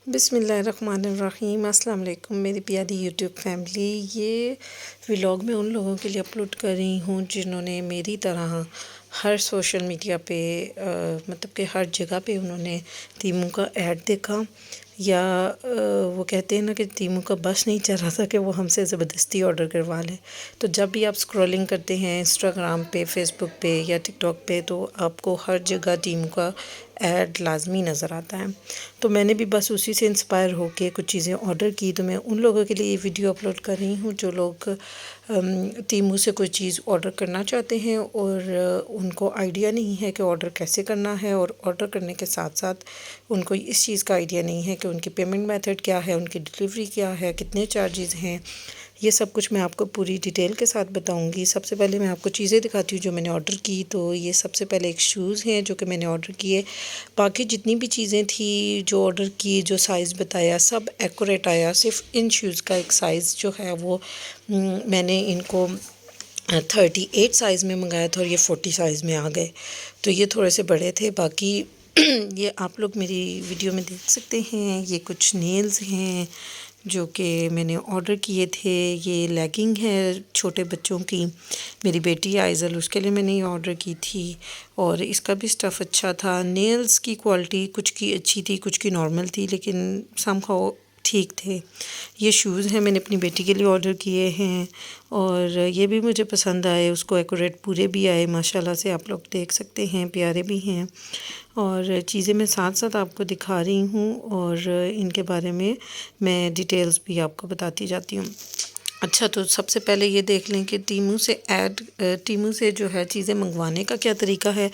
بسم اللہ الرحمن الرحیم۔ السلام علیکم میری پیاری یوٹیوب فیملی۔ یہ ولاگ میں ان لوگوں کے لیے اپلوڈ کر رہی ہوں جنہوں نے میری طرح ہر سوشل میڈیا پہ مطلب کہ ہر جگہ پہ انہوں نے تیموں کا ایڈ دیکھا، یا وہ کہتے ہیں نا کہ تیموں کا بس نہیں چل رہا تھا کہ وہ ہم سے زبردستی آرڈر کروا لیں۔ تو جب بھی آپ اسکرولنگ کرتے ہیں انسٹاگرام پہ، فیس بک پہ یا ٹک ٹاک پہ، تو آپ کو ہر جگہ تیموں کا ایڈ لازمی نظر آتا ہے۔ تو میں نے بھی بس اسی سے انسپائر ہو کے کچھ چیزیں آرڈر کی، تو میں ان لوگوں کے لیے یہ ویڈیو اپلوڈ کر رہی ہوں جو لوگ تیموں سے کوئی چیز آرڈر کرنا چاہتے ہیں اور ان کو آئیڈیا نہیں ہے کہ آرڈر کیسے کرنا ہے، اور آرڈر کرنے کے ساتھ ساتھ ان کو اس چیز کا آئیڈیا نہیں ہے کہ ان کی پیمنٹ میتھڈ کیا ہے، ان کی ڈلیوری کیا ہے، کتنے چارجز ہیں۔ یہ سب کچھ میں آپ کو پوری ڈیٹیل کے ساتھ بتاؤں گی۔ سب سے پہلے میں آپ کو چیزیں دکھاتی ہوں جو میں نے آرڈر کی۔ تو یہ سب سے پہلے ایک شوز ہیں جو کہ میں نے آرڈر کیے۔ باقی جتنی بھی چیزیں تھیں جو آرڈر کی، جو سائز بتایا، سب ایکوریٹ آیا۔ صرف ان شوز کا ایک سائز جو ہے وہ میں نے ان کو 38 سائز میں منگایا تھا اور یہ 40 سائز میں آ گئے، تو یہ تھوڑے سے بڑے تھے۔ باقی یہ آپ لوگ میری ویڈیو میں دیکھ سکتے ہیں، یہ کچھ نیلز ہیں جو کہ میں نے آرڈر کیے تھے۔ یہ لیگنگ ہے چھوٹے بچوں کی، میری بیٹی آئزل، اس کے لیے میں نے یہ آرڈر کی تھی، اور اس کا بھی سٹف اچھا تھا۔ نیلز کی کوالٹی کچھ کی اچھی تھی، کچھ کی نارمل تھی، لیکن سم ہاؤ ٹھیک تھے۔ یہ شوز ہیں، میں نے اپنی بیٹی کے لیے آرڈر کیے ہیں اور یہ بھی مجھے پسند آئے، اس کو ایکوریٹ پورے بھی آئے ماشاءاللہ سے، آپ لوگ دیکھ سکتے ہیں، پیارے بھی ہیں۔ اور چیزیں میں ساتھ ساتھ آپ کو دکھا رہی ہوں اور ان کے بارے میں ڈیٹیلز بھی آپ کو بتاتی جاتی ہوں۔ اچھا، تو سب سے پہلے یہ دیکھ لیں کہ تیموں سے جو ہے چیزیں منگوانے کا کیا طریقہ ہے۔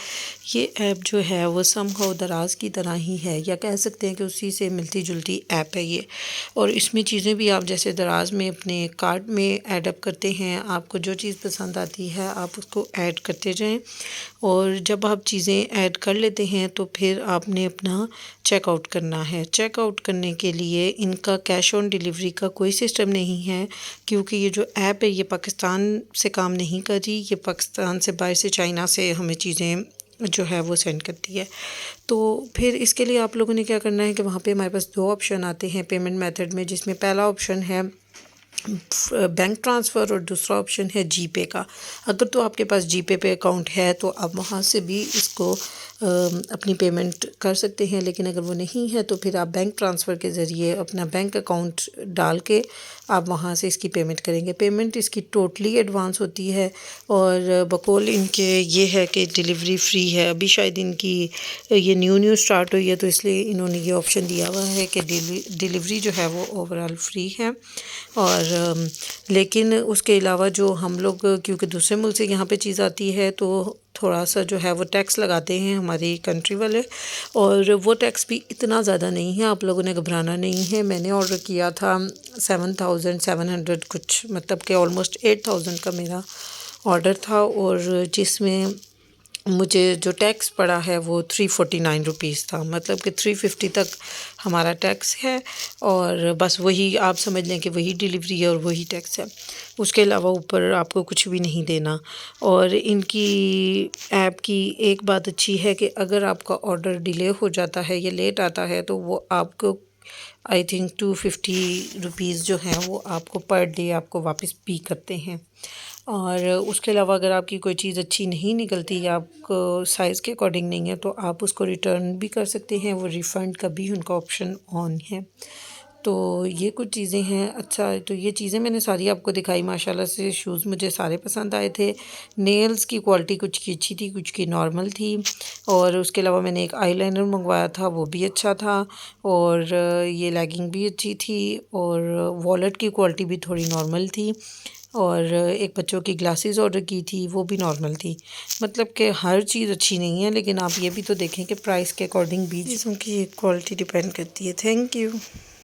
یہ ایپ جو ہے وہ سم ہاؤ دراز کی طرح ہی ہے، یا کہہ سکتے ہیں کہ اسی سے ملتی جلتی ایپ ہے یہ، اور اس میں چیزیں بھی آپ جیسے دراز میں اپنے کارٹ میں ایڈ اپ کرتے ہیں، آپ کو جو چیز پسند آتی ہے آپ اس کو ایڈ کرتے جائیں، اور جب آپ چیزیں ایڈ کر لیتے ہیں تو پھر آپ نے اپنا چیک آؤٹ کرنا ہے۔ چیک آؤٹ کرنے کے لیے ان کا کیش آن ڈیلیوری کا کوئی سسٹم نہیں ہے، کیونکہ یہ جو ایپ ہے یہ پاکستان سے کام نہیں کر رہی، یہ پاکستان سے باہر سے چائنا سے ہمیں چیزیں جو ہے وہ سینڈ کرتی ہے۔ تو پھر اس کے لیے آپ لوگوں نے کیا کرنا ہے کہ وہاں پہ ہمارے پاس دو آپشن آتے ہیں پیمنٹ میتھڈ میں، جس میں پہلا آپشن ہے بینک ٹرانسفر اور دوسرا آپشن ہے جی پے کا۔ اگر تو آپ کے پاس جی پے اکاؤنٹ ہے تو آپ وہاں سے بھی اس کو اپنی پیمنٹ کر سکتے ہیں، لیکن اگر وہ نہیں ہے تو پھر آپ بینک ٹرانسفر کے ذریعے اپنا بینک اکاؤنٹ ڈال کے آپ وہاں سے اس کی پیمنٹ کریں گے۔ پیمنٹ اس کی ٹوٹلی ایڈوانس ہوتی ہے، اور بقول ان کے یہ ہے کہ ڈیلیوری فری ہے۔ ابھی شاید ان کی یہ نیو سٹارٹ ہوئی ہے، تو اس لیے انہوں نے یہ آپشن دیا ہوا ہے کہ ڈیلیوری جو ہے وہ اوورال فری ہے۔ اور لیکن اس کے علاوہ جو ہم لوگ کیونکہ دوسرے ملک سے یہاں پہ چیز آتی ہے تو تھوڑا سا جو ہے وہ ٹیکس لگاتے ہیں ہماری کنٹری والے، اور وہ ٹیکس بھی اتنا زیادہ نہیں ہے، آپ لوگوں نے گھبرانا نہیں ہے۔ میں نے آرڈر کیا تھا 7700 کچھ، مطلب کہ آلموسٹ 8000 کا میرا آرڈر تھا، اور جس میں مجھے جو ٹیکس پڑا ہے وہ 349 روپیز تھا، مطلب کہ 350 تک ہمارا ٹیکس ہے، اور بس وہی آپ سمجھ لیں کہ وہی ڈیلیوری ہے اور وہی ٹیکس ہے، اس کے علاوہ اوپر آپ کو کچھ بھی نہیں دینا۔ اور ان کی ایپ کی ایک بات اچھی ہے کہ اگر آپ کا آرڈر ڈیلے ہو جاتا ہے یا لیٹ آتا ہے تو وہ آپ کو آئی تھنک 250 روپیز جو ہیں وہ آپ کو پر ڈے آپ کو واپس پے کرتے ہیں۔ اور اس کے علاوہ اگر آپ کی کوئی چیز اچھی نہیں نکلتی یا آپ کو سائز کے اکارڈنگ نہیں ہے تو آپ اس کو ریٹرن بھی کر سکتے ہیں، وہ ریفنڈ کا بھی ان کا آپشن آن ہے۔ تو یہ کچھ چیزیں ہیں۔ اچھا، تو یہ چیزیں میں نے ساری آپ کو دکھائی، ماشاءاللہ سے شوز مجھے سارے پسند آئے تھے۔ نیلز کی کوالٹی کچھ کی اچھی تھی، کچھ کی نارمل تھی، اور اس کے علاوہ میں نے ایک آئی لائنر منگوایا تھا، وہ بھی اچھا تھا، اور یہ لیگنگ بھی اچھی تھی، اور والیٹ کی کوالٹی بھی تھوڑی نارمل تھی، اور ایک بچوں کی گلاسز آرڈر کی تھی وہ بھی نارمل تھی۔ مطلب کہ ہر چیز اچھی نہیں ہے، لیکن آپ یہ بھی تو دیکھیں کہ پرائس کے اکارڈنگ بھی چیزوں کی کوالٹی ڈیپینڈ کرتی ہے۔ Thank you.